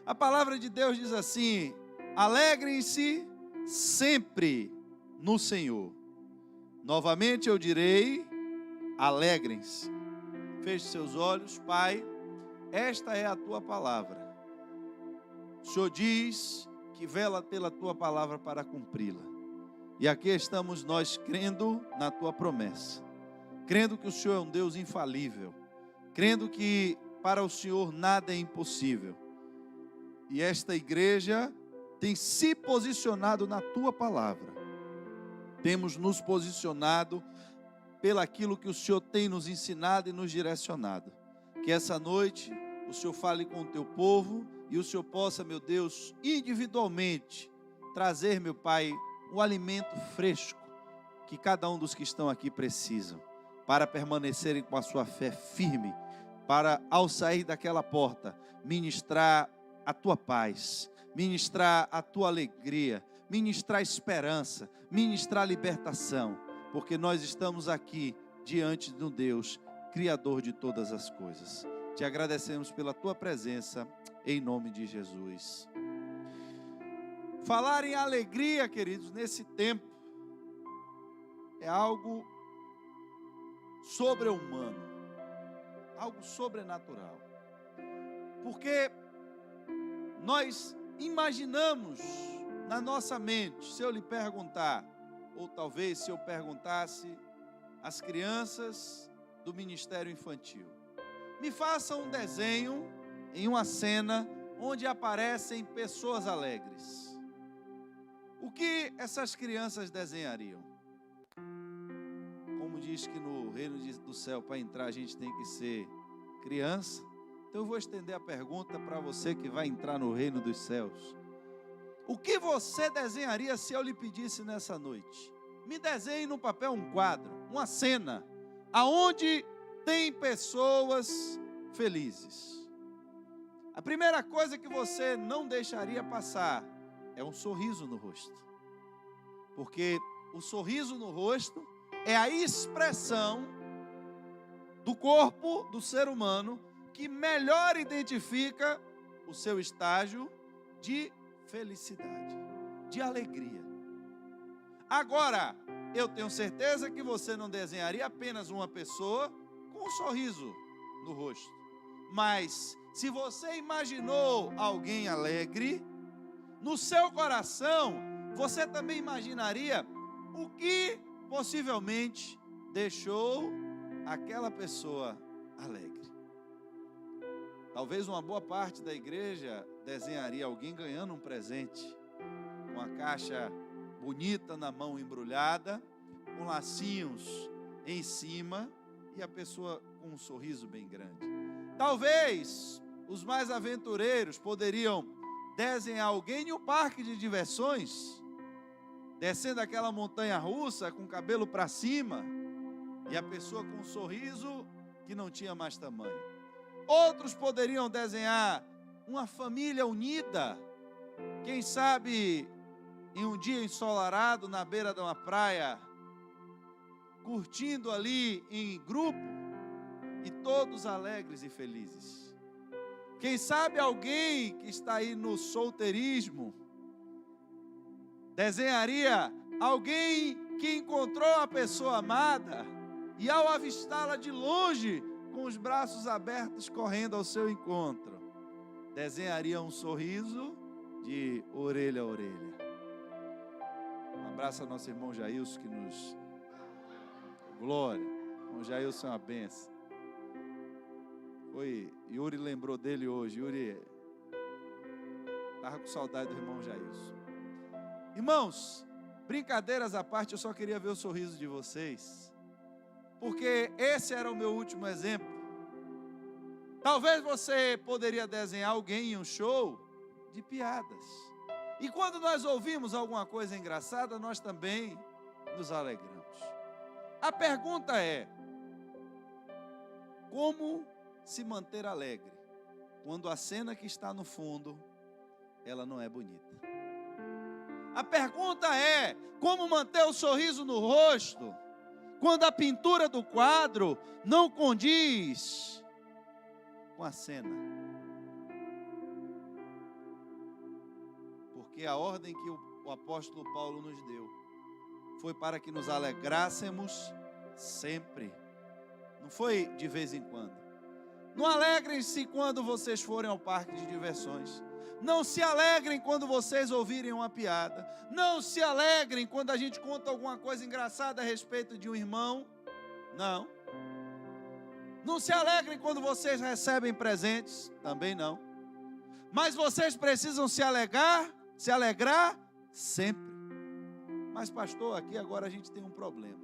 A palavra de Deus diz assim: alegrem-se sempre no Senhor. Novamente eu direi, alegrem-se. Feche seus olhos. Pai, esta é a tua palavra. O Senhor diz que vela pela tua palavra para cumpri-la. E aqui estamos nós crendo na tua promessa, crendo que o Senhor é um Deus infalível, crendo que para o Senhor nada é impossível. E esta igreja tem se posicionado na tua palavra. Temos nos posicionado pelaquilo que o Senhor tem nos ensinado e nos direcionado. Que essa noite o Senhor fale com o teu povo e o Senhor possa, meu Deus, individualmente trazer, meu Pai, um alimento fresco que cada um dos que estão aqui precisam, para permanecerem com a sua fé firme, para ao sair daquela porta, ministrar a tua paz, ministrar a tua alegria, ministrar esperança, ministrar libertação, porque nós estamos aqui diante de um Deus, Criador de todas as coisas. Te agradecemos pela tua presença, em nome de Jesus. Falar em alegria, queridos, nesse tempo, é algo sobre-humano, algo sobrenatural, porque nós imaginamos na nossa mente, se eu lhe perguntar, ou talvez se eu perguntasse às crianças do Ministério Infantil, me façam um desenho em uma cena onde aparecem pessoas alegres. O que essas crianças desenhariam? Como diz que no reino do céu, para entrar, a gente tem que ser criança. Então eu vou estender a pergunta para você que vai entrar no reino dos céus. O que você desenharia se eu lhe pedisse nessa noite? Me desenhe no papel um quadro, uma cena, aonde tem pessoas felizes. A primeira coisa que você não deixaria passar é um sorriso no rosto. Porque o sorriso no rosto é a expressão do corpo do ser humano que melhor identifica o seu estágio de felicidade, de alegria. Agora, eu tenho certeza que você não desenharia apenas uma pessoa com um sorriso no rosto. Mas, se você imaginou alguém alegre, no seu coração, você também imaginaria o que possivelmente deixou aquela pessoa alegre. Talvez uma boa parte da igreja desenharia alguém ganhando um presente, com a caixa bonita na mão embrulhada, com lacinhos em cima e a pessoa com um sorriso bem grande. Talvez os mais aventureiros poderiam desenhar alguém em um parque de diversões, descendo aquela montanha russa com o cabelo para cima e a pessoa com um sorriso que não tinha mais tamanho. Outros poderiam desenhar uma família unida, quem sabe em um dia ensolarado na beira de uma praia, curtindo ali em grupo e todos alegres e felizes. Quem sabe alguém que está aí no solteirismo desenharia alguém que encontrou a pessoa amada e ao avistá-la de longe, com os braços abertos correndo ao seu encontro, desenharia um sorriso de orelha a orelha. Um abraço ao nosso irmão Jailson que nos... Glória, irmão Jailson é uma benção. Yuri lembrou dele hoje. Yuri estava com saudade do irmão Jailson. Irmãos, brincadeiras à parte, eu só queria ver o sorriso de vocês, porque esse era o meu último exemplo. Talvez você poderia desenhar alguém em um show de piadas. E quando nós ouvimos alguma coisa engraçada, nós também nos alegramos. A pergunta é: como se manter alegre quando a cena que está no fundo, ela não é bonita? A pergunta é: como manter o sorriso no rosto quando a pintura do quadro não condiz com a cena? porque a ordem que o apóstolo Paulo nos deu foi para que nos alegrássemos sempre. Não foi de vez em quando. Não alegrem-se quando vocês forem ao parque de diversões. Não se alegrem quando vocês ouvirem uma piada. Não se alegrem quando a gente conta alguma coisa engraçada a respeito de um irmão. Não. Não se alegrem quando vocês recebem presentes. Também não. Mas vocês precisam se alegrar sempre. Mas pastor, aqui agora a gente tem um problema.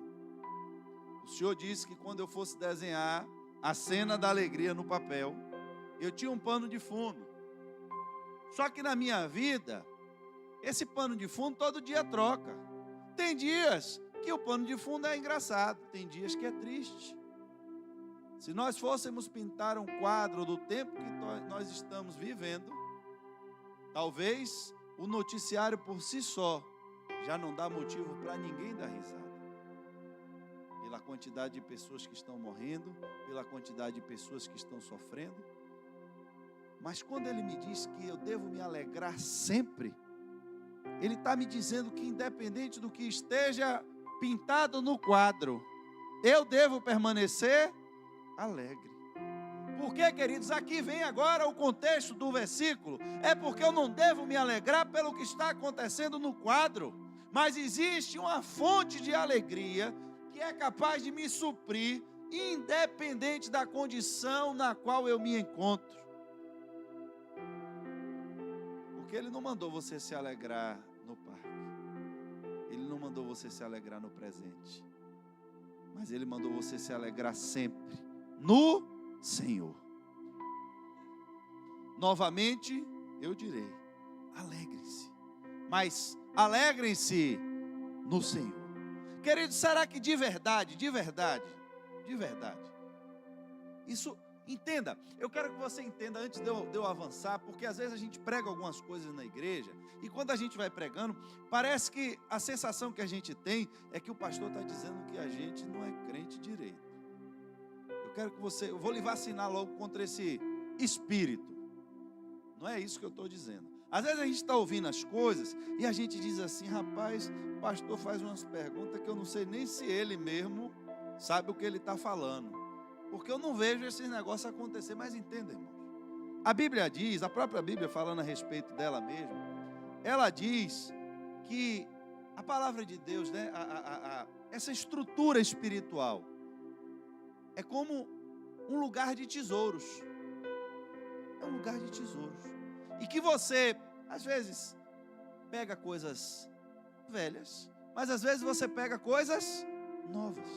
O senhor disse que quando eu fosse desenhar a cena da alegria no papel, eu tinha um pano de fundo. Só que na minha vida, esse pano de fundo todo dia troca. Tem dias que o pano de fundo é engraçado, tem dias que é triste. Se nós fôssemos pintar um quadro do tempo que nós estamos vivendo, talvez o noticiário por si só já não dá motivo para ninguém dar risada. Pela quantidade de pessoas que estão morrendo, pela quantidade de pessoas que estão sofrendo. Mas quando ele me diz que eu devo me alegrar sempre, ele está me dizendo que independente do que esteja pintado no quadro, eu devo permanecer alegre. Por quê, queridos? Aqui vem agora o contexto do versículo. É porque eu não devo me alegrar pelo que está acontecendo no quadro, mas existe uma fonte de alegria que é capaz de me suprir, independente da condição na qual eu me encontro. Porque Ele não mandou você se alegrar no parque. Ele não mandou você se alegrar no presente. Mas Ele mandou você se alegrar sempre no Senhor. Novamente, eu direi, alegrem-se. Mas alegrem-se no Senhor. Querido, será que de verdade, isso, entenda, eu quero que você entenda antes de eu avançar, porque às vezes a gente prega algumas coisas na igreja, e quando a gente vai pregando, parece que a sensação que a gente tem é que o pastor está dizendo que a gente não é crente direito. Eu vou lhe vacinar logo contra esse espírito. Não é isso que eu estou dizendo. Às vezes a gente está ouvindo as coisas e a gente diz assim, rapaz, o pastor faz umas perguntas que eu não sei nem se ele mesmo sabe o que ele está falando. Porque eu não vejo esses negócios acontecer. Mas entenda, irmãos. A Bíblia diz, a própria Bíblia falando a respeito dela mesma, ela diz que a palavra de Deus, né, essa estrutura espiritual, é como um lugar de tesouros. É um lugar de tesouros. E que você, às vezes, pega coisas velhas, mas às vezes você pega coisas novas.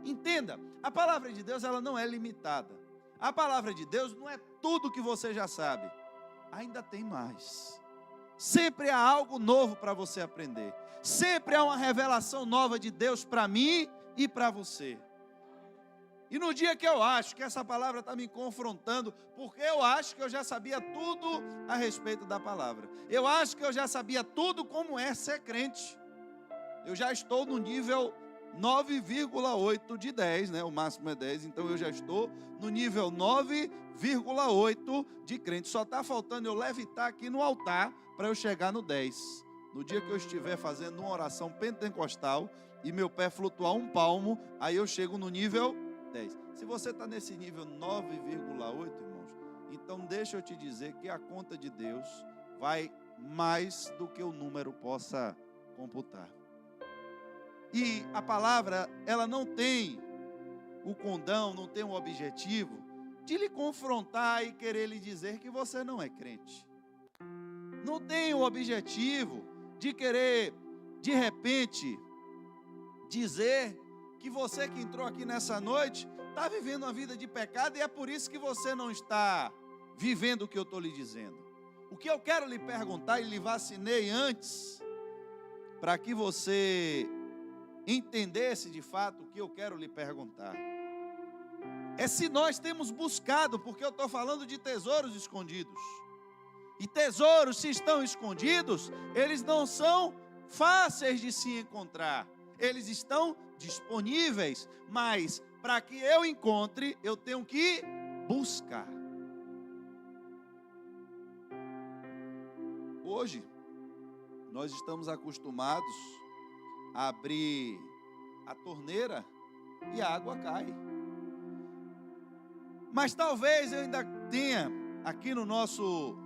Entenda, a palavra de Deus, ela não é limitada. A palavra de Deus não é tudo que você já sabe. Ainda tem mais. Sempre há algo novo para você aprender. Sempre há uma revelação nova de Deus para mim e para você. E no dia que eu acho que essa palavra está me confrontando, porque eu acho que eu já sabia tudo a respeito da palavra. Eu acho que eu já sabia tudo como é ser crente. Eu já estou no nível 9,8 de 10, né? O máximo é 10, então eu já estou no nível 9,8 de crente. Só está faltando eu levitar aqui no altar para eu chegar no 10. No dia que eu estiver fazendo uma oração pentecostal e meu pé flutuar um palmo, aí eu chego no nível 10. Se você está nesse nível 9,8, irmãos, então deixa eu te dizer que a conta de Deus vai mais do que o número possa computar. E a palavra, ela não tem o condão, não tem o objetivo de lhe confrontar e querer lhe dizer que você não é crente. Não tem o objetivo de querer, de repente, dizer que você que entrou aqui nessa noite está vivendo uma vida de pecado e é por isso que você não está vivendo o que eu estou lhe dizendo. O que eu quero lhe perguntar, e lhe vacinei antes, para que você entendesse de fato o que eu quero lhe perguntar, é se nós temos buscado, porque eu estou falando de tesouros escondidos. E tesouros, se estão escondidos, eles não são fáceis de se encontrar. Eles estão disponíveis, mas para que eu encontre, eu tenho que buscar. Hoje, Nós estamos acostumados a abrir a torneira e a água cai. Mas talvez eu ainda tenha aqui no nosso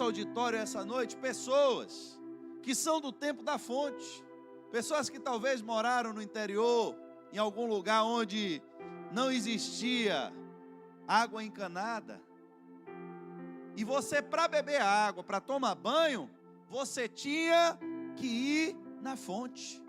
auditório essa noite pessoas que são do tempo da fonte, pessoas que talvez moraram no interior, em algum lugar onde não existia água encanada. E você, para beber água, para tomar banho, você tinha que ir na fonte.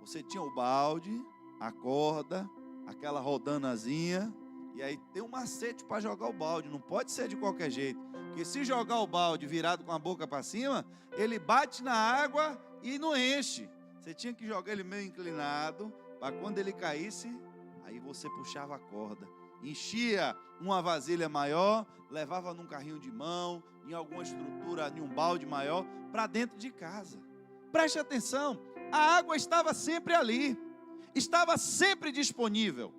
Você tinha o balde, a corda, aquela rodanazinha, e aí tem um macete para jogar o balde. Não pode ser de qualquer jeito, porque se jogar o balde virado com a boca para cima, ele bate na água e não enche. Você tinha que jogar ele meio inclinado, para quando ele caísse, aí você puxava a corda, enchia uma vasilha maior, levava num carrinho de mão, em alguma estrutura, em um balde maior, para dentro de casa. Preste atenção, a água estava sempre ali, estava sempre disponível.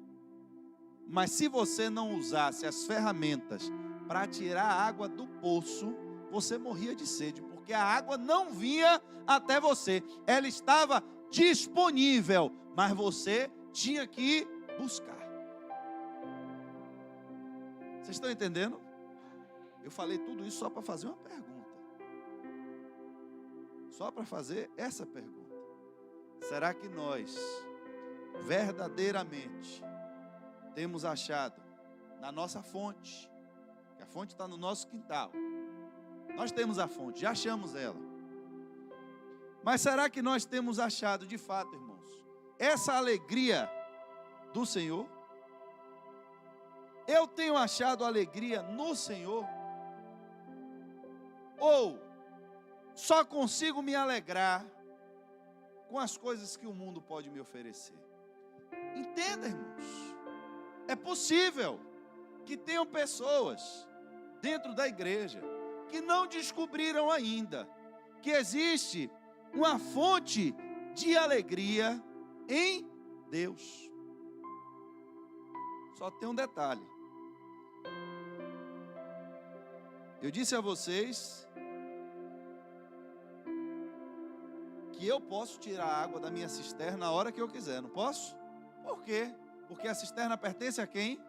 Mas se você não usasse as ferramentas para tirar a água do poço, você morria de sede, porque a água não vinha até você. Ela estava disponível, mas você tinha que buscar. Vocês estão entendendo? Eu falei tudo isso só para fazer uma pergunta. Só para fazer essa pergunta. Será que nós verdadeiramente temos achado na nossa fonte, que a fonte está no nosso quintal, nós temos a fonte, já achamos ela, mas será que nós temos achado de fato, irmãos, essa alegria do Senhor? Eu tenho achado alegria no Senhor? Ou só consigo me alegrar com as coisas que o mundo pode me oferecer? Entenda, irmãos, é possível que tenham pessoas dentro da igreja que não descobriram ainda que existe uma fonte de alegria em Deus. Só tem um detalhe. Eu disse a vocês que eu posso tirar a água da minha cisterna a hora que eu quiser, não posso? Por quê? Porque a cisterna pertence a quem?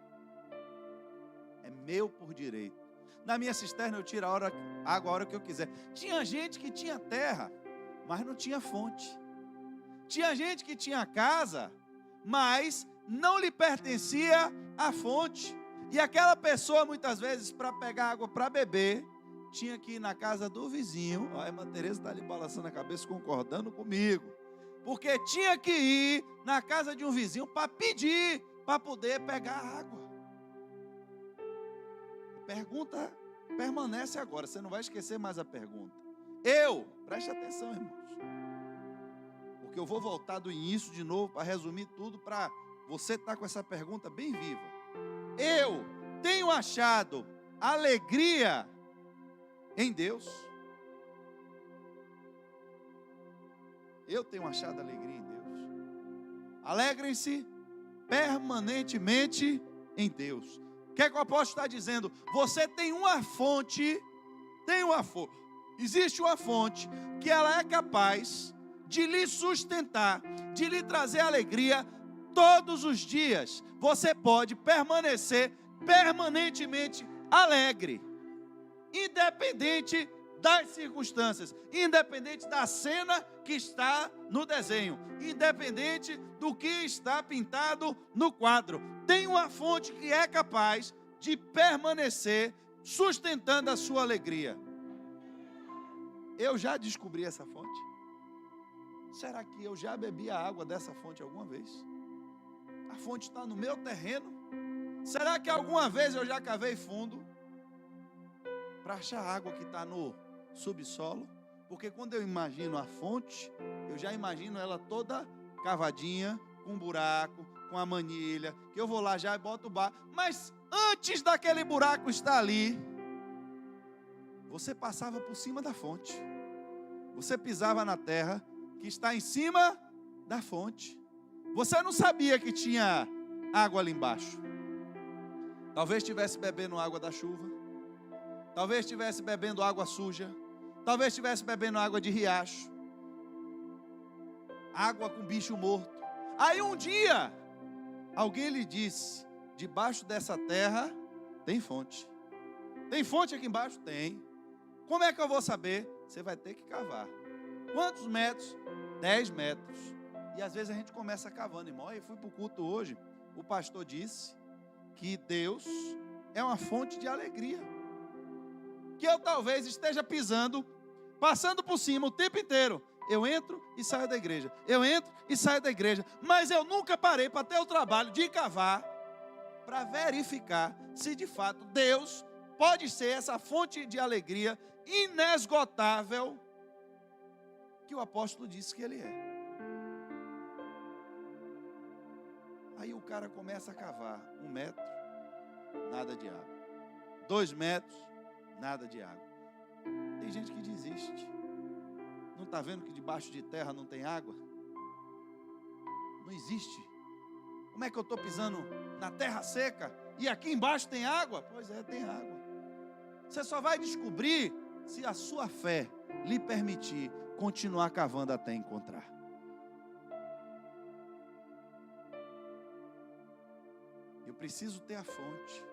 É meu por direito. Na minha cisterna eu tiro a água a hora que eu quiser. Tinha gente que tinha terra, mas não tinha fonte. Tinha gente que tinha casa, mas não lhe pertencia a fonte. E aquela pessoa, muitas vezes, para pegar água para beber, tinha que ir na casa do vizinho. A irmã Tereza está ali balançando a cabeça, concordando comigo. Porque tinha que ir na casa de um vizinho para pedir, para poder pegar água. A pergunta permanece agora, você não vai esquecer mais a pergunta. Preste atenção, irmãos, porque eu vou voltar do início de novo para resumir tudo, para você estar com essa pergunta bem viva. Eu tenho achado alegria em Deus? Eu tenho achado alegria em Deus. Alegrem-se permanentemente em Deus. O que é que o apóstolo está dizendo? Você tem uma fonte, existe uma fonte que ela é capaz de lhe sustentar, de lhe trazer alegria todos os dias. Você pode permanecer permanentemente alegre, independente das circunstâncias, independente da cena que está no desenho, independente do que está pintado no quadro. Tem uma fonte que é capaz de permanecer sustentando a sua alegria. Eu já descobri essa fonte? Será que eu já bebi a água dessa fonte alguma vez? A fonte está no meu terreno? Será que alguma vez eu já cavei fundo para achar a água que está no subsolo? Porque quando eu imagino a fonte, eu já imagino ela toda cavadinha, com um buraco, com a manilha, que eu vou lá já e boto o barco. Mas antes daquele buraco estar ali, você passava por cima da fonte. Você pisava na terra que está em cima da fonte. Você não sabia que tinha água ali embaixo. Talvez estivesse bebendo água da chuva. talvez estivesse bebendo água suja, talvez estivesse bebendo água de riacho, água com bicho morto. Aí um dia, alguém lhe disse: debaixo dessa terra tem fonte. Tem fonte aqui embaixo? Tem. Como é que eu vou saber? Você vai ter que cavar. Quantos metros? 10 metros. E às vezes a gente começa cavando, irmão. Eu fui para o culto hoje, o pastor disse que Deus é uma fonte de alegria. Que eu talvez esteja pisando, passando por cima o tempo inteiro. Eu entro e saio da igreja. Eu entro e saio da igreja. Mas eu nunca parei para ter o trabalho de cavar, para verificar se de fato Deus pode ser essa fonte de alegria inesgotável que o apóstolo disse que ele é. Aí o cara começa a cavar 1 metro, nada de água. 2 metros, nada de água. Tem gente que desiste. Não está vendo que debaixo de terra não tem água? Não existe. Como é que eu estou pisando na terra seca e aqui embaixo tem água? Pois é, tem água. Você só vai descobrir se a sua fé lhe permitir continuar cavando até encontrar. Eu preciso ter a fonte.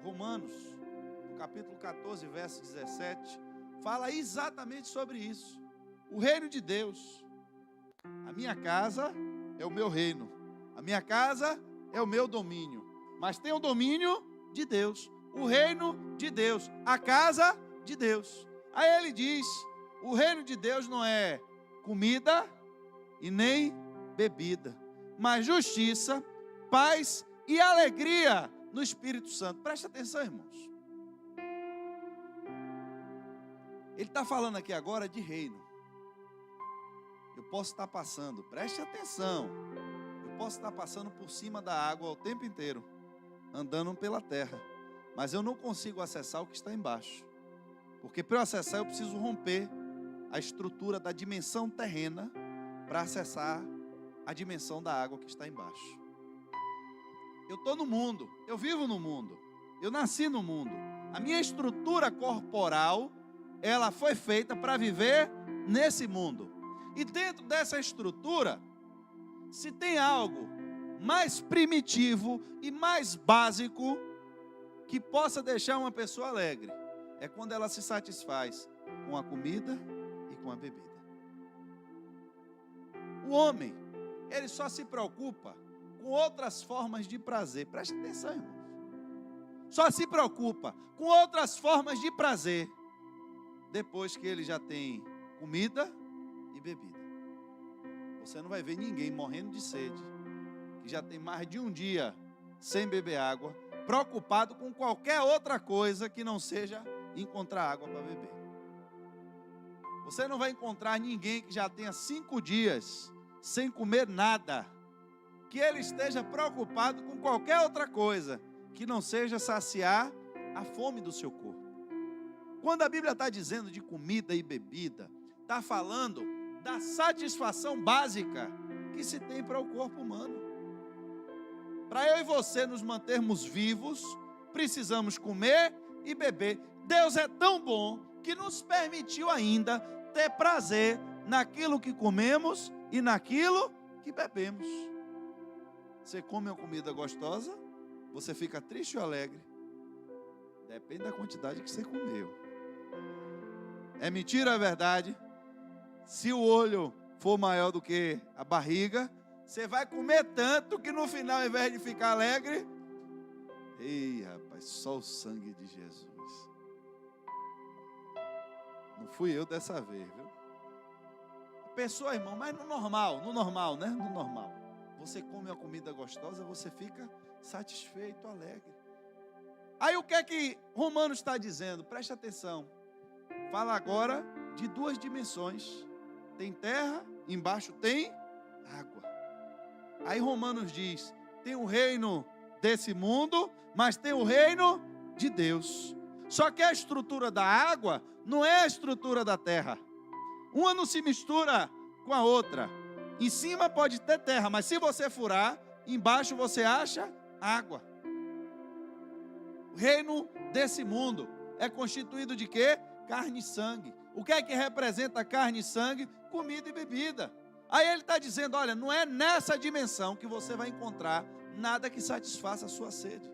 Romanos, no capítulo 14, verso 17, fala exatamente sobre isso. O reino de Deus. A minha casa é o meu reino. A minha casa é o meu domínio. Mas tem o domínio de Deus. O reino de Deus. A casa de Deus. Aí ele diz: o reino de Deus não é comida e nem bebida, mas justiça, paz e alegria no Espírito Santo. Presta atenção, irmãos. Ele está falando aqui agora de reino. Eu posso estar passando, preste atenção, eu posso estar passando por cima da água o tempo inteiro, andando pela terra, mas eu não consigo acessar o que está embaixo, porque para eu acessar eu preciso romper a estrutura da dimensão terrena para acessar a dimensão da água que está embaixo. Eu estou no mundo, eu vivo no mundo, eu nasci no mundo, a minha estrutura corporal, ela foi feita para viver nesse mundo. E dentro dessa estrutura, se tem algo mais primitivo e mais básico que possa deixar uma pessoa alegre, é quando ela se satisfaz com a comida e com a bebida. O homem, ele só se preocupa com outras formas de prazer. Preste atenção, irmãos. Só se preocupa com outras formas de prazer depois que ele já tem comida e bebida. Você não vai ver ninguém morrendo de sede, que já tem mais de um dia sem beber água, preocupado com qualquer outra coisa que não seja encontrar água para beber. Você não vai encontrar ninguém que já tenha 5 dias sem comer nada, que ele esteja preocupado com qualquer outra coisa que não seja saciar a fome do seu corpo. Quando a Bíblia está dizendo de comida e bebida, está falando da satisfação básica que se tem para o corpo humano. Para eu e você nos mantermos vivos, precisamos comer e beber. Deus é tão bom que nos permitiu ainda ter prazer naquilo que comemos e naquilo que bebemos. Você come uma comida gostosa, você fica triste ou alegre? Depende da quantidade que você comeu. É mentira ou é verdade? Se o olho for maior do que a barriga, você vai comer tanto que no final, ao invés de ficar alegre, ei, rapaz, só o sangue de Jesus. Não fui eu dessa vez, viu? A pessoa, irmão, mas no normal, né? No normal. Você come uma comida gostosa, você fica satisfeito, alegre. Aí o que é que Romanos está dizendo? Preste atenção. Fala agora de 2 dimensões. Tem terra, embaixo tem água. Aí Romanos diz, tem o reino desse mundo, mas tem o reino de Deus. Só que a estrutura da água não é a estrutura da terra. Uma não se mistura com a outra. Em cima pode ter terra, mas se você furar, embaixo você acha água. O reino desse mundo é constituído de quê? Carne e sangue. O que é que representa carne e sangue? Comida e bebida. Aí ele está dizendo, olha, não é nessa dimensão que você vai encontrar nada que satisfaça a sua sede.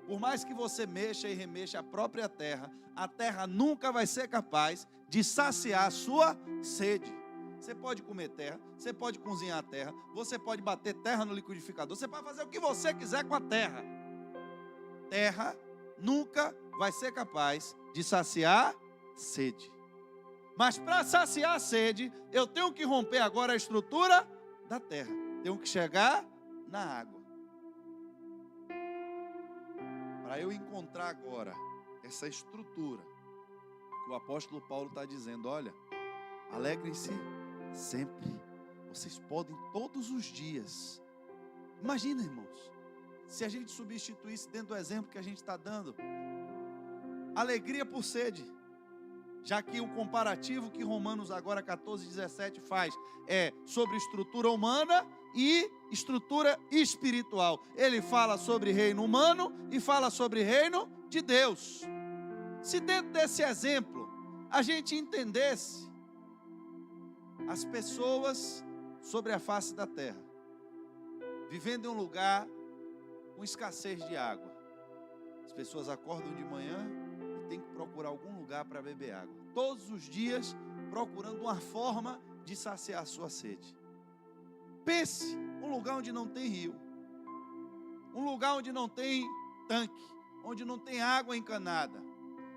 Por mais que você mexa e remexa a própria terra, a terra nunca vai ser capaz de saciar a sua sede. Você pode comer terra, você pode cozinhar a terra, você pode bater terra no liquidificador, você pode fazer o que você quiser com a terra. Terra nunca vai ser capaz de saciar sede. Mas para saciar a sede, eu tenho que romper agora a estrutura da terra. Tenho que chegar na água. Para eu encontrar agora essa estrutura que o apóstolo Paulo está dizendo, olha, alegrem-se sempre. Vocês podem todos os dias. Imagina, irmãos, se a gente substituísse dentro do exemplo que a gente está dando, alegria por sede. Já que o comparativo que Romanos agora 14:17 faz é sobre estrutura humana e estrutura espiritual. Ele fala sobre reino humano e fala sobre reino de Deus. Se dentro desse exemplo a gente entendesse as pessoas sobre a face da terra, vivendo em um lugar com escassez de água, as pessoas acordam de manhã e têm que procurar algum lugar para beber água, todos os dias procurando uma forma de saciar a sua sede. Pense um lugar onde não tem rio, um lugar onde não tem tanque, onde não tem água encanada,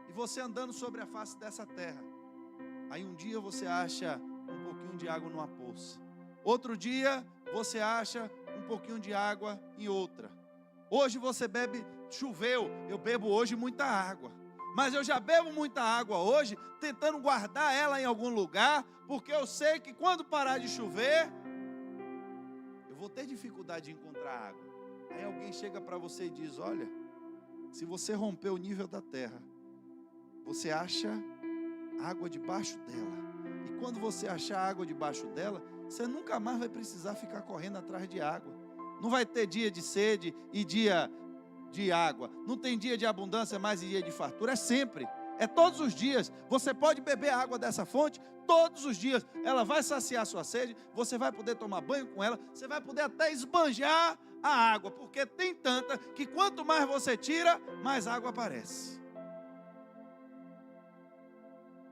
e você andando sobre a face dessa terra. Aí um dia você acha um pouquinho de água numa poça, outro dia você acha um pouquinho de água em outra. Hoje você bebe, choveu, eu bebo hoje muita água, mas eu já bebo muita água hoje, tentando guardar ela em algum lugar, porque eu sei que quando parar de chover, eu vou ter dificuldade de encontrar água. Aí alguém chega para você e diz, olha, se você romper o nível da terra, você acha água debaixo dela, e quando você achar água debaixo dela, você nunca mais vai precisar ficar correndo atrás de água. Não vai ter dia de sede e dia de água. Não tem dia de abundância mais e dia de fartura. É sempre. É todos os dias. Você pode beber a água dessa fonte todos os dias. Ela vai saciar a sua sede. Você vai poder tomar banho com ela. Você vai poder até esbanjar a água. Porque tem tanta que quanto mais você tira, mais água aparece.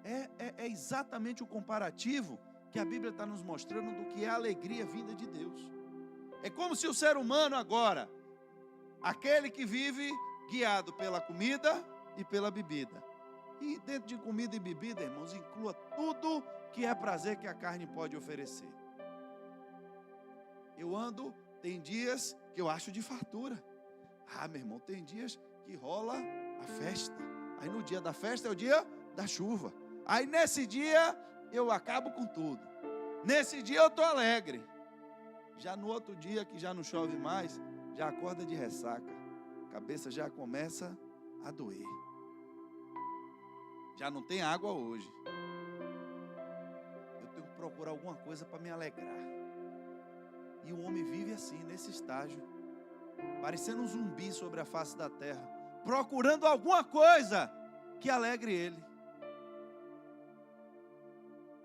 É exatamente o comparativo que a Bíblia está nos mostrando do que é a alegria vinda de Deus. É como se o ser humano agora, aquele que vive guiado pela comida e pela bebida. E dentro de comida e bebida, irmãos, inclua tudo que é prazer que a carne pode oferecer. Eu ando, tem dias que eu acho de fartura. Meu irmão, tem dias que rola a festa. Aí no dia da festa é o dia da chuva. Aí nesse dia eu acabo com tudo. Nesse dia eu estou alegre. Já no outro dia, que já não chove mais, já acorda de ressaca. A cabeça já começa a doer. Já não tem água hoje. Eu tenho que procurar alguma coisa para me alegrar. E o homem vive assim, nesse estágio, parecendo um zumbi sobre a face da terra, procurando alguma coisa que alegre ele.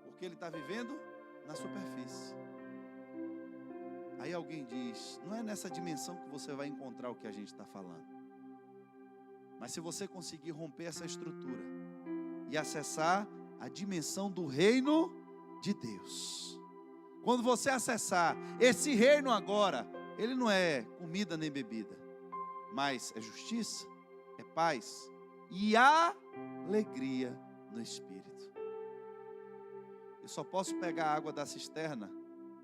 Porque ele está vivendo na superfície. Aí alguém diz, não é nessa dimensão que você vai encontrar o que a gente está falando. Mas se você conseguir romper essa estrutura e acessar a dimensão do reino de Deus. Quando você acessar esse reino agora, ele não é comida nem bebida, mas é justiça, é paz e alegria no Espírito. Eu só posso pegar a água da cisterna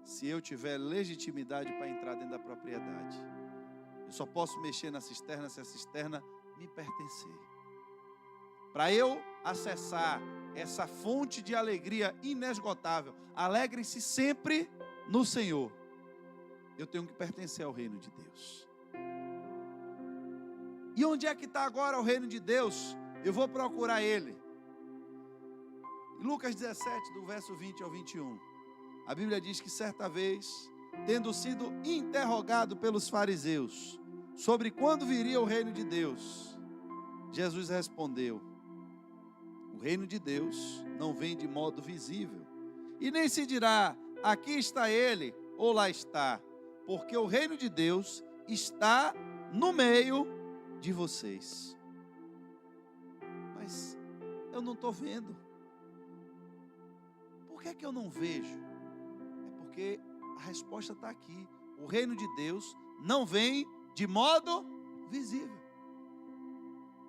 se eu tiver legitimidade para entrar dentro da propriedade. Eu só posso mexer na cisterna se a cisterna me pertencer. Para eu acessar essa fonte de alegria inesgotável, alegrem-se sempre no Senhor, eu tenho que pertencer ao reino de Deus. E onde é que está agora o reino de Deus? Eu vou procurar ele. Em Lucas 17, do verso 20 ao 21, a Bíblia diz que certa vez, tendo sido interrogado pelos fariseus sobre quando viria o reino de Deus, Jesus respondeu: o reino de Deus não vem de modo visível, e nem se dirá, aqui está ele, ou lá está, porque o reino de Deus está no meio de vocês. Mas eu não estou vendo. Por que eu não vejo? É porque a resposta está aqui. O reino de Deus não vem de modo visível.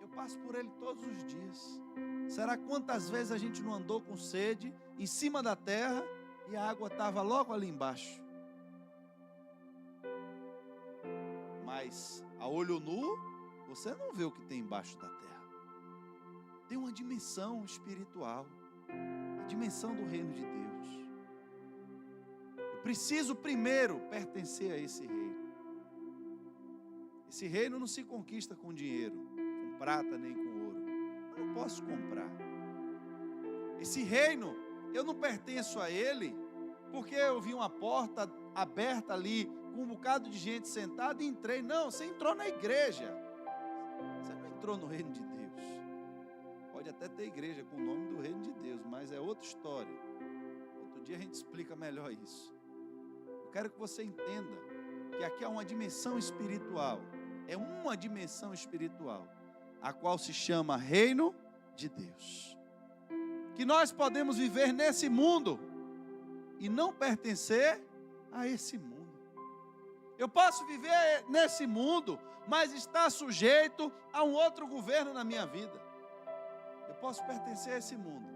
Eu passo por ele todos os dias. Será quantas vezes a gente não andou com sede em cima da terra e a água estava logo ali embaixo? Mas a olho nu, você não vê o que tem embaixo da terra. Tem uma dimensão espiritual, a dimensão do reino de Deus. Eu preciso primeiro pertencer a esse reino. Esse reino não se conquista com dinheiro, com prata nem com ouro. Eu não posso comprar. Esse reino, eu não pertenço a ele porque eu vi uma porta aberta ali, com um bocado de gente sentada e entrei. Não, você entrou na igreja. Você não entrou no reino de Deus. Pode até ter igreja com o nome do reino de Deus, mas é outra história. Outro dia a gente explica melhor isso. Eu quero que você entenda que aqui há uma dimensão espiritual. É uma dimensão espiritual, a qual se chama reino de Deus. Que nós podemos viver nesse mundo e não pertencer a esse mundo. Eu posso viver nesse mundo, mas estar sujeito a um outro governo na minha vida. Eu posso pertencer a esse mundo.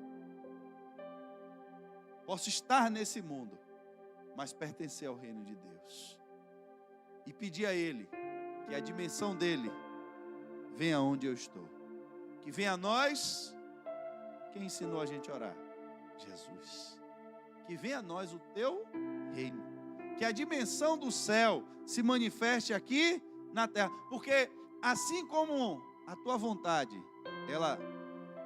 Posso estar nesse mundo, mas pertencer ao reino de Deus. E pedir a Ele que a dimensão dele venha onde eu estou. Que venha a nós, quem ensinou a gente a orar? Jesus. Que venha a nós o teu reino. Que a dimensão do céu se manifeste aqui na terra. Porque assim como a tua vontade, ela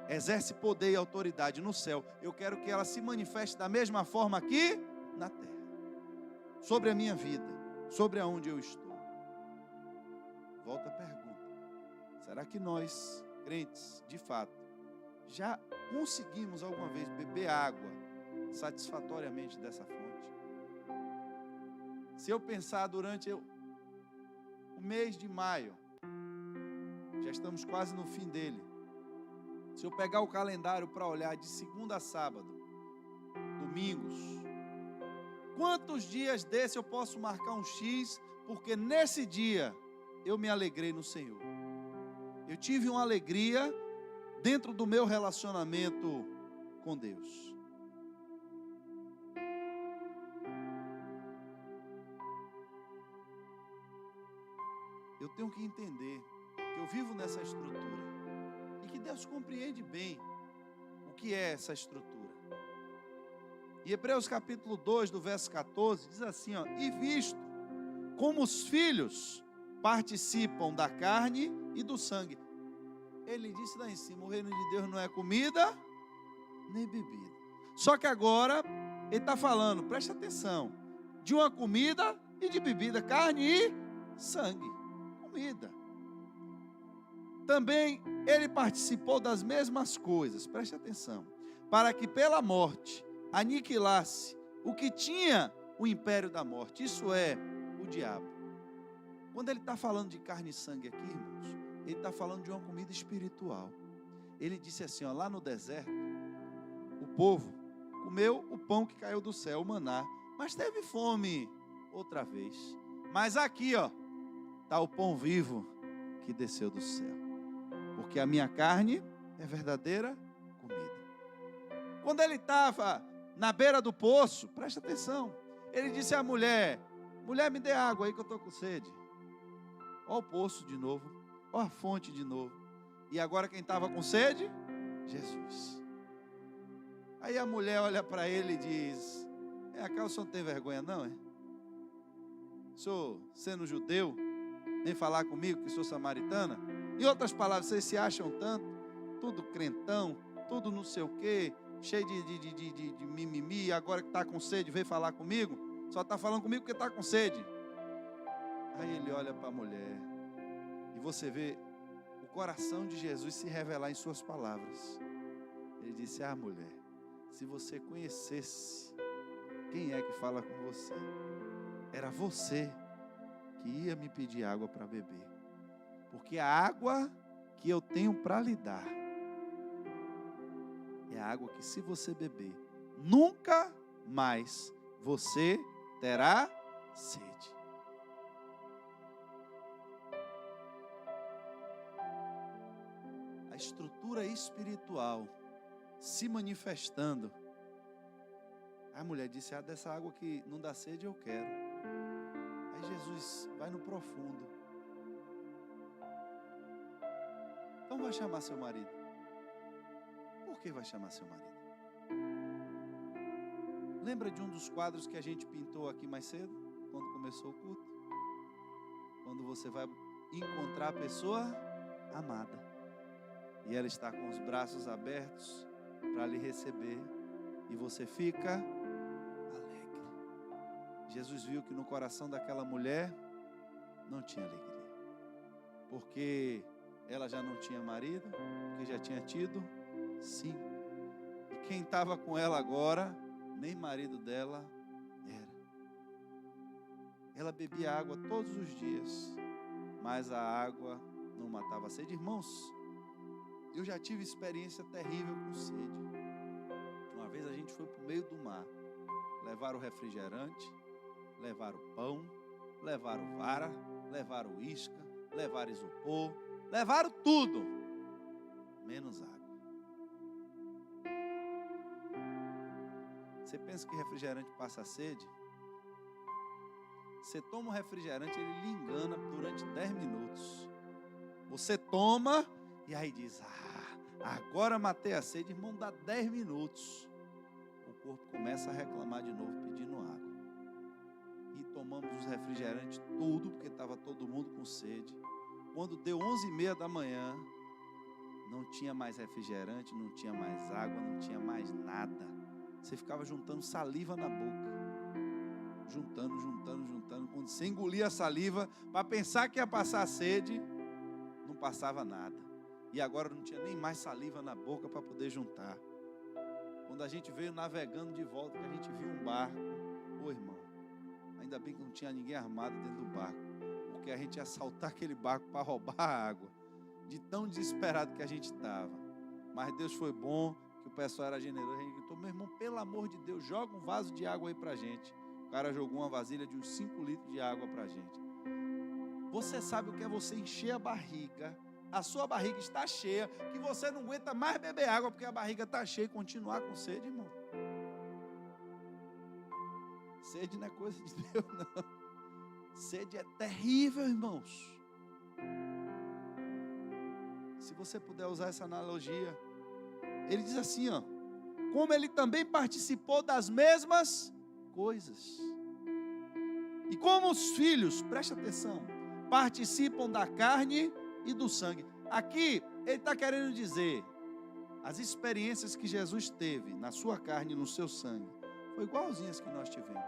exerce poder e autoridade no céu, eu quero que ela se manifeste da mesma forma aqui na terra. Sobre a minha vida, sobre aonde eu estou. Volta a pergunta. Será que nós, crentes, de fato, já conseguimos alguma vez beber água satisfatoriamente dessa fonte? Se eu pensar durante o mês de maio, já estamos quase no fim dele. Se eu pegar o calendário para olhar de segunda a sábado, domingos, quantos dias desse eu posso marcar um X, porque nesse dia eu me alegrei no Senhor. Eu tive uma alegria dentro do meu relacionamento com Deus. Eu tenho que entender que eu vivo nessa estrutura e que Deus compreende bem o que é essa estrutura. E Hebreus capítulo 2, do verso 14, diz assim, ó: e visto como os filhos participam da carne e do sangue. Ele disse lá em cima, o reino de Deus não é comida nem bebida. Só que agora ele está falando, preste atenção, de uma comida e de bebida, carne e sangue, comida. Também ele participou das mesmas coisas, preste atenção, para que pela morte aniquilasse o que tinha o império da morte, isso é, o diabo. Quando ele está falando de carne e sangue aqui, irmãos, ele está falando de uma comida espiritual. Ele disse assim, ó, lá no deserto, o povo comeu o pão que caiu do céu, o maná, mas teve fome outra vez. Mas aqui, ó, está o pão vivo que desceu do céu, porque a minha carne é verdadeira comida. Quando ele estava na beira do poço, presta atenção, ele disse à mulher, mulher, me dê água aí que eu estou com sede. Ó o poço de novo, ó a fonte de novo. E agora quem estava com sede? Jesus. Aí a mulher olha para ele e diz, cá o senhor não tem vergonha não, é? O senhor, sendo judeu, vem falar comigo que sou samaritana? Em outras palavras, vocês se acham tanto, tudo crentão, tudo não sei o quê, cheio de mimimi, e agora que está com sede, vem falar comigo? Só está falando comigo porque está com sede. Aí ele olha para a mulher, e você vê o coração de Jesus se revelar em suas palavras. Ele disse: mulher, se você conhecesse quem é que fala com você, era você que ia me pedir água para beber. Porque a água que eu tenho para lhe dar é a água que, se você beber, nunca mais você terá sede. A estrutura espiritual se manifestando. A mulher disse: dessa água que não dá sede eu quero. Aí Jesus vai no profundo. Então vai chamar seu marido. Por que vai chamar seu marido? Lembra de um dos quadros que a gente pintou aqui mais cedo, quando começou o culto? Quando você vai encontrar a pessoa amada, e ela está com os braços abertos para lhe receber, e você fica alegre. Jesus viu que no coração daquela mulher não tinha alegria, porque ela já não tinha marido, porque já tinha tido 5. E quem estava com ela agora, nem marido dela era. Ela bebia água todos os dias, mas a água não matava a sede. Irmãos, eu já tive experiência terrível com sede. Uma vez a gente foi para o meio do mar, levaram o refrigerante, levaram o pão, levaram vara, levaram isca, levaram isopor, levaram tudo, menos água. Você pensa que refrigerante passa sede? Você toma um refrigerante, ele lhe engana durante 10 minutos. Você toma e aí diz: agora matei a sede. Irmão, dá 10 minutos. O corpo começa a reclamar de novo, pedindo água. E tomamos os refrigerantes tudo, porque estava todo mundo com sede. Quando deu 11h30 da manhã, não tinha mais refrigerante, não tinha mais água, não tinha mais nada. Você ficava juntando saliva na boca. Juntando. Quando você engolia a saliva, para pensar que ia passar sede, não passava nada. E agora não tinha nem mais saliva na boca para poder juntar. Quando a gente veio navegando de volta, que a gente viu um barco. Irmão, ainda bem que não tinha ninguém armado dentro do barco, porque a gente ia assaltar aquele barco para roubar a água, de tão desesperado que a gente estava. Mas Deus foi bom, que o pessoal era generoso. A gente gritou: meu irmão, pelo amor de Deus, joga um vaso de água aí para a gente. O cara jogou uma vasilha de uns 5 litros de água para a gente. Você sabe o que é você encher a barriga, a sua barriga está cheia, que você não aguenta mais beber água, porque a barriga está cheia, e continuar com sede, irmão? Sede não é coisa de Deus, não. Sede é terrível, irmãos. Se você puder usar essa analogia, ele diz assim, como ele também participou das mesmas coisas. E como os filhos, preste atenção, participam da carne e do sangue. Aqui ele está querendo dizer, as experiências que Jesus teve na sua carne e no seu sangue, foi igualzinhas que nós tivemos.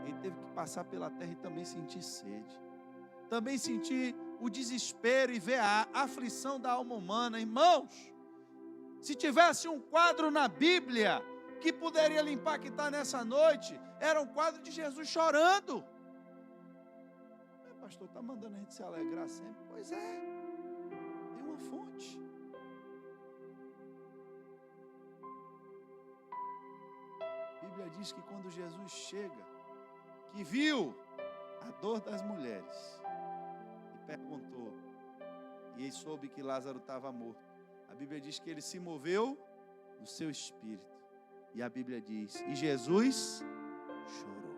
Ele teve que passar pela terra e também sentir sede, também sentir o desespero e ver a aflição da alma humana. Irmãos, se tivesse um quadro na Bíblia que poderia lhe impactar nessa noite, era um quadro de Jesus chorando. Pastor, está mandando a gente se alegrar sempre? Pois é, tem uma fonte. A Bíblia diz que quando Jesus chega, que viu a dor das mulheres, e perguntou, e ele soube que Lázaro estava morto, a Bíblia diz que ele se moveu no seu espírito, e a Bíblia diz, e Jesus chorou.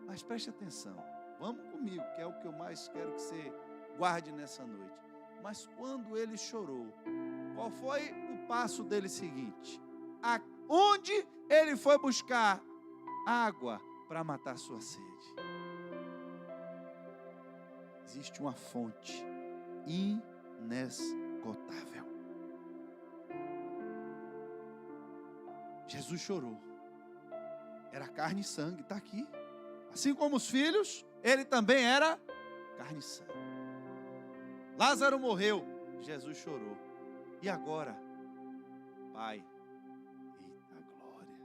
Mas preste atenção, vamos comigo, que é o que eu mais quero que você guarde nessa noite. Mas quando ele chorou, qual foi o passo dele seguinte? Onde ele foi buscar água para matar sua sede? Existe uma fonte inesgotável. Jesus chorou. Era carne e sangue, está aqui. Assim como os filhos, ele também era carne e sangue. Lázaro morreu. Jesus chorou. E agora? Pai, eita glória.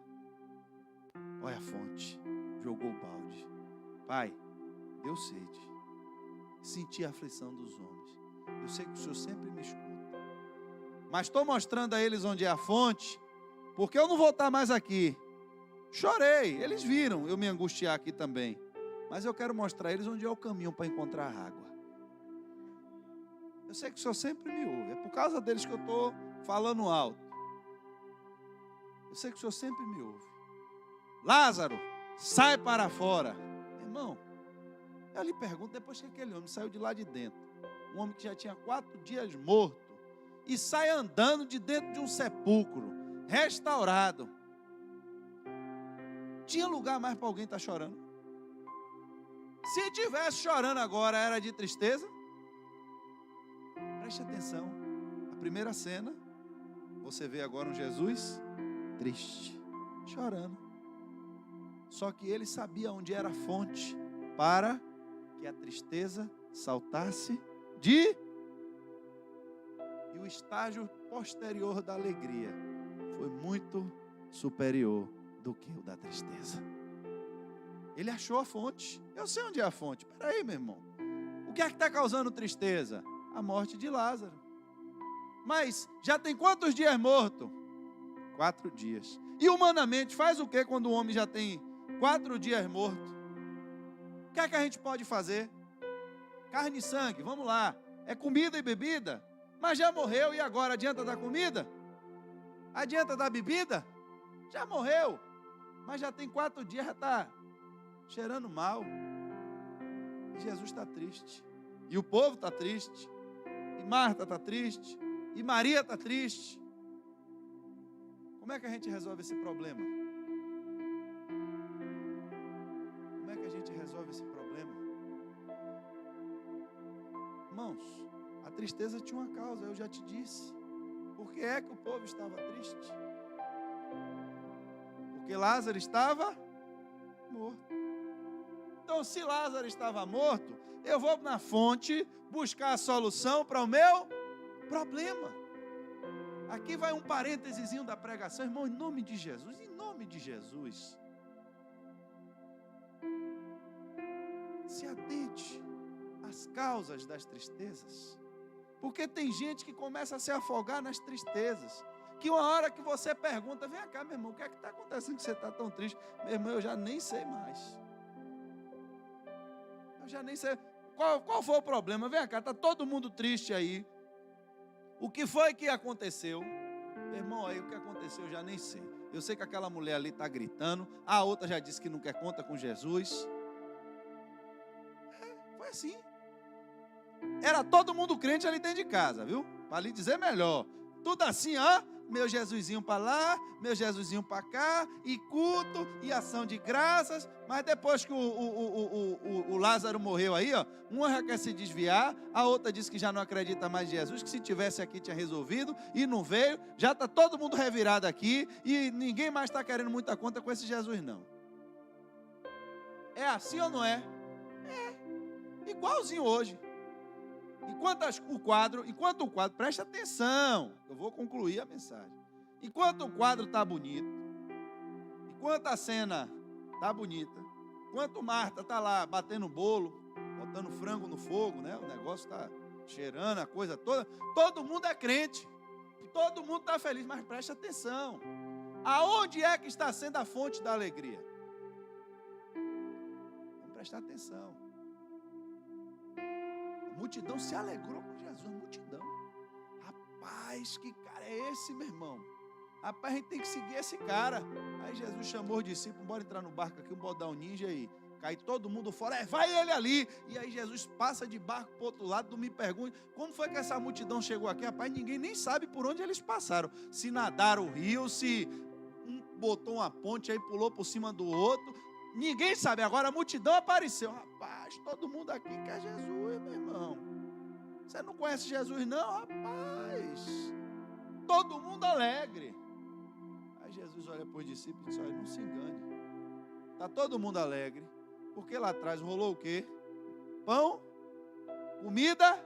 Olha a fonte. Jogou o balde. Pai, deu sede. Senti a aflição dos homens. Eu sei que o Senhor sempre me escuta. Mas estou mostrando a eles onde é a fonte, porque eu não vou estar mais aqui. Chorei, eles viram eu me angustiar aqui também. Mas eu quero mostrar a eles onde é o caminho para encontrar água. Eu sei que o Senhor sempre me ouve. É por causa deles que eu estou falando alto. Eu sei que o Senhor sempre me ouve. Lázaro, sai para fora. Irmão, eu lhe pergunto, depois que aquele homem saiu de lá de dentro, um homem que já tinha 4 dias morto, e sai andando de dentro de um sepulcro, restaurado, tinha lugar mais para alguém estar chorando? Se tivesse chorando agora, era de tristeza? Preste atenção, a primeira cena, você vê agora um Jesus triste, chorando. Só que ele sabia onde era a fonte para que a tristeza saltasse de... E o estágio posterior da alegria foi muito superior do que o da tristeza. Ele achou a fonte. Eu sei onde é a fonte. Espera aí, meu irmão. O que é que está causando tristeza? A morte de Lázaro. Mas já tem quantos dias morto? 4 dias. E humanamente faz o que quando o homem já tem 4 dias morto? O que é que a gente pode fazer? Carne e sangue, vamos lá. É comida e bebida. Mas já morreu e agora adianta da comida? Adianta da bebida? Já morreu. Mas já tem 4 dias, já está cheirando mal. E Jesus está triste. E o povo está triste. E Marta está triste. E Maria está triste. Como é que a gente resolve esse problema? Como é que a gente resolve esse problema? Irmãos, a tristeza tinha uma causa, eu já te disse. Por que é que o povo estava triste? Porque Lázaro estava morto. Então, se Lázaro estava morto, eu vou na fonte buscar a solução para o meu problema. Aqui vai um parêntesezinho da pregação, irmão, em nome de Jesus, em nome de Jesus. Se atente às causas das tristezas. Porque tem gente que começa a se afogar nas tristezas. Que uma hora que você pergunta, vem cá, meu irmão, o que é que está acontecendo que você está tão triste? Meu irmão, eu já nem sei mais. Eu já nem sei. Qual foi o problema? Vem cá, está todo mundo triste aí. O que foi que aconteceu? Meu irmão, aí o que aconteceu eu já nem sei. Eu sei que aquela mulher ali está gritando. A outra já disse que não quer conta com Jesus. Foi assim. Era todo mundo crente ali dentro de casa, viu? Para lhe dizer melhor. Tudo assim, ó. Meu Jesusinho para lá, meu Jesusinho para cá, e culto, e ação de graças. Mas depois que o Lázaro morreu aí, ó, uma já quer se desviar, a outra disse que já não acredita mais em Jesus, que se tivesse aqui tinha resolvido, e não veio. Já está todo mundo revirado aqui, e ninguém mais está querendo muita conta com esse Jesus, não. É assim ou não é? É, igualzinho hoje. Enquanto o quadro, preste atenção, eu vou concluir a mensagem. Enquanto o quadro está bonito, enquanto a cena está bonita, enquanto Marta está lá batendo bolo, botando frango no fogo, né? O negócio está cheirando, a coisa toda, todo mundo é crente, todo mundo está feliz, mas preste atenção, aonde é que está sendo a fonte da alegria? Vamos prestar atenção. A multidão se alegrou com Jesus, a multidão. Rapaz, que cara é esse, meu irmão? Rapaz, a gente tem que seguir esse cara. Aí Jesus chamou os discípulos, bora entrar no barco aqui, vamos botar um ninja aí. Cai todo mundo fora, vai ele ali. E aí Jesus passa de barco para o outro lado, não me pergunte, como foi que essa multidão chegou aqui? Rapaz, ninguém nem sabe por onde eles passaram. Se nadaram o rio, se um botou uma ponte aí, pulou por cima do outro. Ninguém sabe, agora a multidão apareceu. Rapaz, todo mundo aqui quer Jesus, meu irmão. Você não conhece Jesus não, rapaz? Todo mundo alegre. Aí Jesus olha para os discípulos e diz, olha, não se engane. Está todo mundo alegre, porque lá atrás rolou o quê? Pão, comida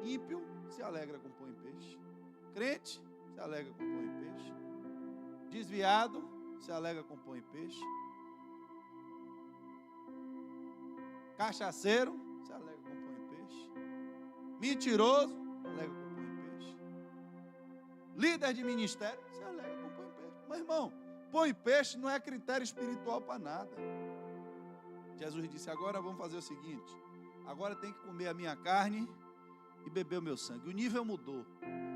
Ímpio se alegra com pão e peixe. Crente se alegra com pão e peixe. Desviado se alegra com pão e peixe. Cachaceiro se alegra com pão e peixe. Mentiroso se alegra com pão e peixe. Líder de ministério se alegra com pão e peixe. Mas, irmão, pão e peixe não é critério espiritual para nada. Jesus disse: agora vamos fazer o seguinte: agora tem que comer a minha carne e beber o meu sangue. O nível mudou.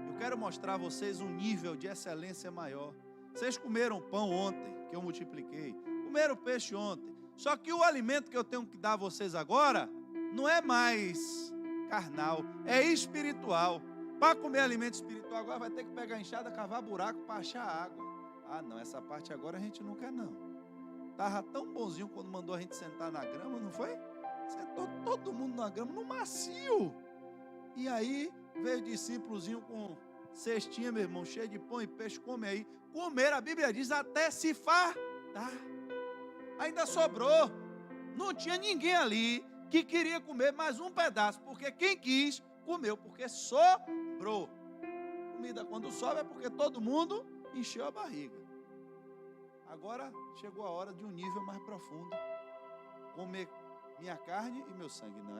Eu quero mostrar a vocês um nível de excelência maior. Vocês comeram pão ontem, que eu multipliquei. Comeram peixe ontem. Só que o alimento que eu tenho que dar a vocês agora não é mais carnal, é espiritual. Para comer alimento espiritual agora vai ter que pegar a enxada, cavar buraco para achar água. Ah, não, essa parte agora a gente não quer não. Estava tão bonzinho quando mandou a gente sentar na grama, não foi? Sentou todo mundo na grama, no macio. E aí veio o discípulozinho com cestinha, meu irmão, cheio de pão e peixe, come aí. Comer, a Bíblia diz, até se fartar. Ainda sobrou. Não tinha ninguém ali que queria comer mais um pedaço, porque quem quis, comeu, porque sobrou. Comida quando sobra é porque todo mundo encheu a barriga. Agora chegou a hora de um nível mais profundo. Comer minha carne e meu sangue. Não,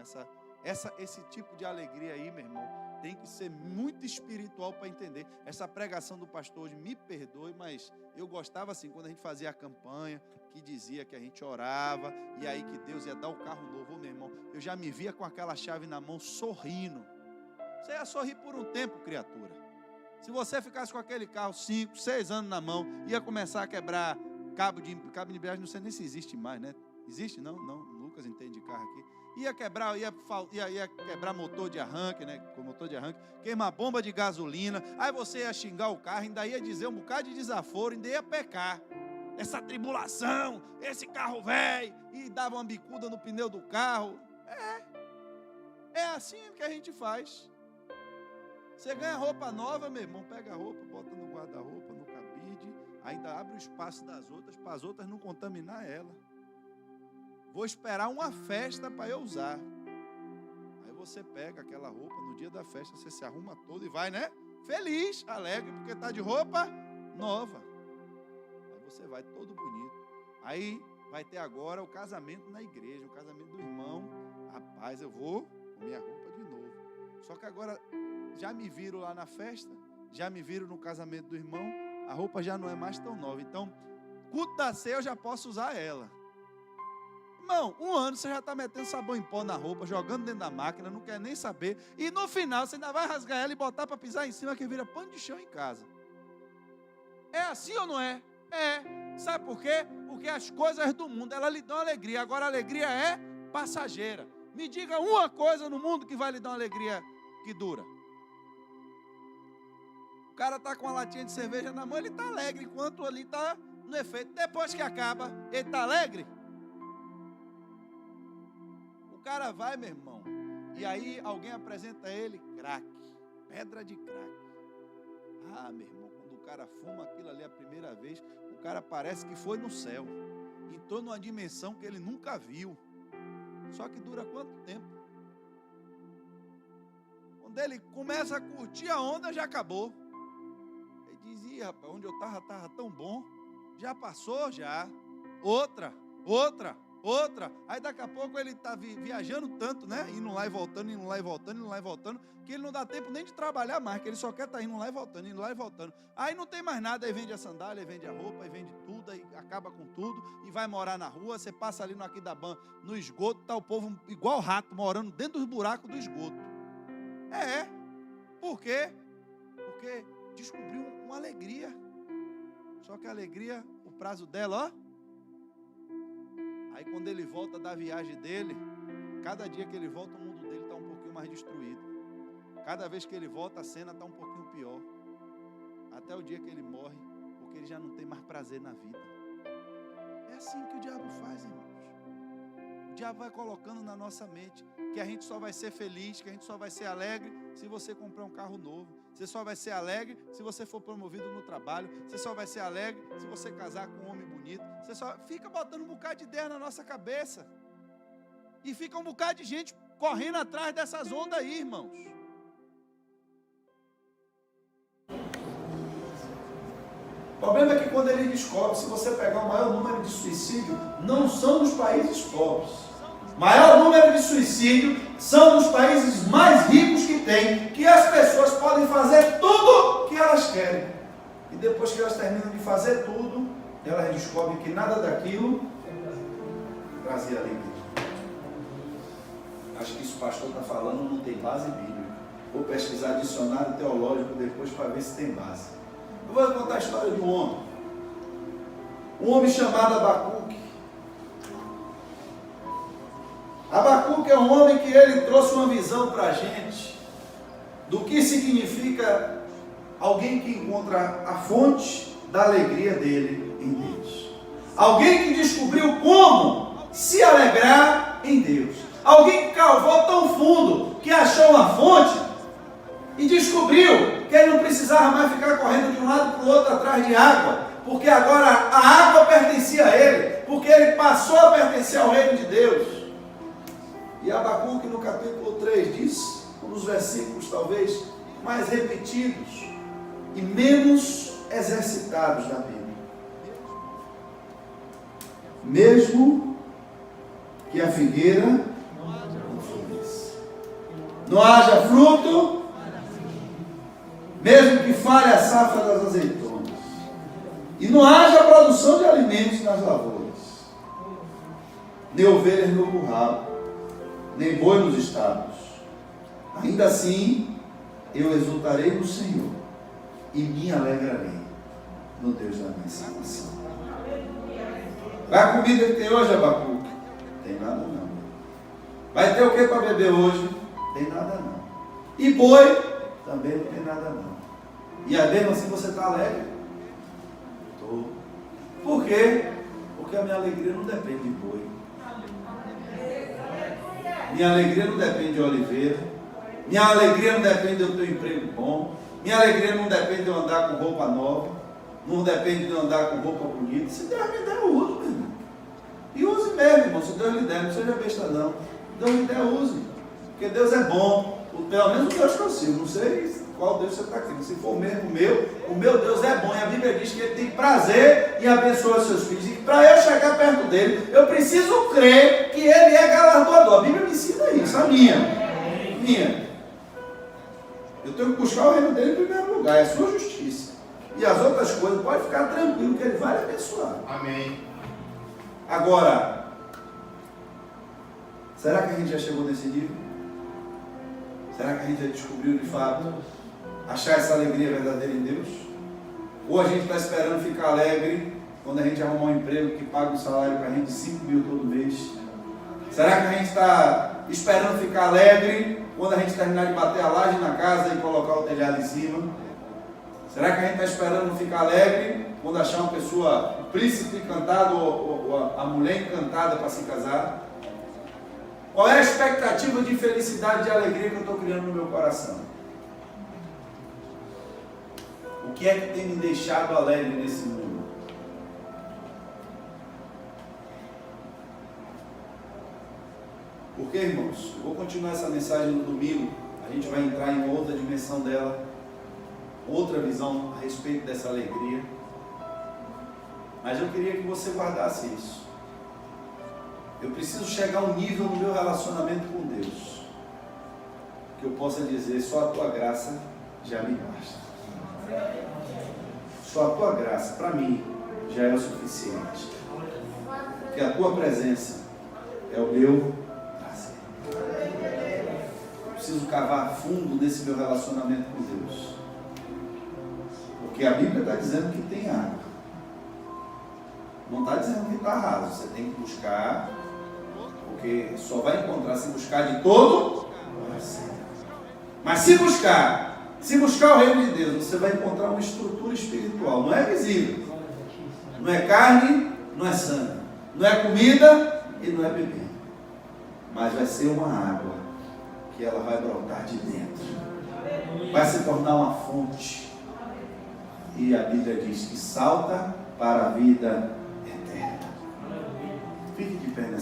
esse tipo de alegria aí, meu irmão, tem que ser muito espiritual para entender. Essa pregação do pastor hoje, me perdoe, mas eu gostava assim, quando a gente fazia a campanha, que dizia que a gente orava, e aí que Deus ia dar o carro novo. Ô, meu irmão, eu já me via com aquela chave na mão, sorrindo. Você ia sorrir por um tempo, criatura. Se você ficasse com aquele carro 5, 6 anos na mão, ia começar a quebrar cabo de embreagem, não sei nem se existe mais, né? Existe? Não, Lucas entende de carro aqui. Ia quebrar motor de arranque, né? Com motor de arranque, queimar bomba de gasolina, aí você ia xingar o carro, ainda ia dizer um bocado de desaforo, ainda ia pecar. Essa tribulação, esse carro velho, e dava uma bicuda no pneu do carro. É assim que a gente faz. Você ganha roupa nova, meu irmão, pega a roupa, bota no guarda-roupa, no cabide, ainda abre o espaço das outras, para as outras não contaminar ela. Vou esperar uma festa para eu usar. Aí você pega aquela roupa, no dia da festa você se arruma todo e vai, né? Feliz, alegre, porque está de roupa nova. Aí você vai todo bonito. Aí vai ter agora o casamento na igreja, o casamento do irmão. Rapaz, eu vou com minha roupa de novo. Só que agora já me viram lá na festa, já me viram no casamento do irmão, a roupa já não é mais tão nova. Então, culto da ceia eu já posso usar ela. Irmão, um ano você já está metendo sabão em pó na roupa, jogando dentro da máquina, não quer nem saber. E no final você ainda vai rasgar ela e botar para pisar em cima, que vira pano de chão em casa. É assim ou não é? É. Sabe por quê? Porque as coisas do mundo, elas lhe dão alegria. Agora a alegria é passageira. Me diga uma coisa no mundo que vai lhe dar uma alegria que dura. O cara está com uma latinha de cerveja na mão, ele está alegre, enquanto ali está no efeito. Depois que acaba, ele está alegre? O cara vai, meu irmão, e aí alguém apresenta a ele crack, pedra de crack. Ah, meu irmão, quando o cara fuma aquilo ali a primeira vez, o cara parece que foi no céu, entrou numa dimensão que ele nunca viu. Só que dura quanto tempo? Quando ele começa a curtir a onda, já acabou. Ele diz: ih, rapaz, onde eu estava tão bom, já passou, já. Outra. Aí daqui a pouco ele está viajando tanto, né? Indo lá e voltando, que ele não dá tempo nem de trabalhar mais, que ele só quer estar indo lá e voltando. Aí não tem mais nada, aí vende a sandália, aí vende a roupa, aí vende tudo, aí acaba com tudo, e vai morar na rua. Você passa ali no Aquidauã, no esgoto, tá o povo igual rato, morando dentro dos buracos do esgoto. Por quê? Porque descobriu uma alegria. Só que a alegria, o prazo dela, ó. Aí quando ele volta da viagem dele, cada dia que ele volta, o mundo dele está um pouquinho mais destruído. Cada vez que ele volta, a cena está um pouquinho pior. Até o dia que ele morre, porque ele já não tem mais prazer na vida. É assim que o diabo faz, irmãos. O diabo vai colocando na nossa mente que a gente só vai ser feliz, que a gente só vai ser alegre se você comprar um carro novo. Você só vai ser alegre se você for promovido no trabalho. Você só vai ser alegre se você casar com um homem bonito. Você só fica botando um bocado de ideia na nossa cabeça. E fica um bocado de gente correndo atrás dessas ondas aí, irmãos. O problema é que quando ele descobre, se você pegar o maior número de suicídio, não são nos países pobres. O maior número de suicídio são nos países mais ricos que tem, que as pessoas podem fazer tudo o que elas querem. E depois que elas terminam de fazer tudo, elas descobrem que nada daquilo trazia alegria. Acho que isso que o pastor está falando não tem base bíblica. Vou pesquisar dicionário teológico depois para ver se tem base. Eu vou contar a história de um homem chamado Abacuque. Abacuque é um homem que ele trouxe uma visão para a gente do que significa alguém que encontra a fonte da alegria dele em Deus. Alguém que descobriu como se alegrar em Deus. Alguém que cavou tão fundo que achou uma fonte e descobriu que ele não precisava mais ficar correndo de um lado para o outro atrás de água, porque agora a água pertencia a ele, porque ele passou a pertencer ao reino de Deus. E Abacuque no capítulo 3 diz, um dos versículos talvez mais repetidos e menos exercitados da Bíblia. Mesmo que a figueira não floresça, não haja fruto, mesmo que falhe a safra das azeitonas, e não haja produção de alimentos nas lavouras, nem ovelhas no curral, nem boi nos estábulos, ainda assim eu exultarei no Senhor e me alegrarei no Deus da minha salvação. Vai a comida que tem hoje, Abacuque? Tem nada não. Vai ter o que para beber hoje? Tem nada não. E boi? Também não tem nada não. E mesmo assim você está alegre? Estou. Por quê? Porque a minha alegria não depende de boi. Minha alegria não depende de oliveira. Minha alegria não depende de eu ter um emprego bom. Minha alegria não depende de eu andar com roupa nova. Não depende de eu andar com roupa bonita. Se Deus me der, eu uso, meu irmão. E use mesmo, irmão. Se Deus lhe der, não seja besta não. Deus lhe der, use. Porque Deus é bom. Pelo menos o Deus que eu sigo. Não sei qual Deus você está querendo. Se for mesmo o meu Deus é bom. E a Bíblia diz que Ele tem prazer em abençoar os seus filhos. E para eu chegar perto dele, eu preciso crer que Ele é galardoador. A Bíblia me ensina isso, a minha. Eu tenho que buscar o reino dele em primeiro lugar, é a sua justiça. E as outras coisas, pode ficar tranquilo que Ele vai lhe abençoar. Amém. Agora, será que a gente já chegou nesse nível? Será que a gente já descobriu de fato achar essa alegria verdadeira em Deus? Ou a gente está esperando ficar alegre quando a gente arrumar um emprego que paga um salário para a gente de 5 mil todo mês? Será que a gente está esperando ficar alegre quando a gente terminar de bater a laje na casa e colocar o telhado em cima? Será que a gente está esperando ficar alegre quando achar uma pessoa, um príncipe encantado ou a mulher encantada para se casar? Qual é a expectativa de felicidade e de alegria que eu estou criando no meu coração? O que é que tem me deixado alegre nesse mundo? Porque, irmãos, eu vou continuar essa mensagem no domingo. A gente vai entrar em outra dimensão dela, outra visão a respeito dessa alegria. Mas eu queria que você guardasse isso. Eu preciso chegar a um nível no meu relacionamento com Deus que eu possa dizer: só a tua graça já me basta. Só a tua graça para mim já é o suficiente. Porque a tua presença é o meu prazer. Eu preciso cavar fundo nesse meu relacionamento com Deus. Porque a Bíblia está dizendo que tem água. Não está dizendo que está raso. Você tem que buscar, porque só vai encontrar se buscar de todo o coração. Mas se buscar o reino de Deus, você vai encontrar uma estrutura espiritual. Não é visível. Não é carne, não é sangue. Não é comida e não é bebida. Mas vai ser uma água que ela vai brotar de dentro. Vai se tornar uma fonte. E a Bíblia diz que salta para a vida eterna. Fique de pé nessa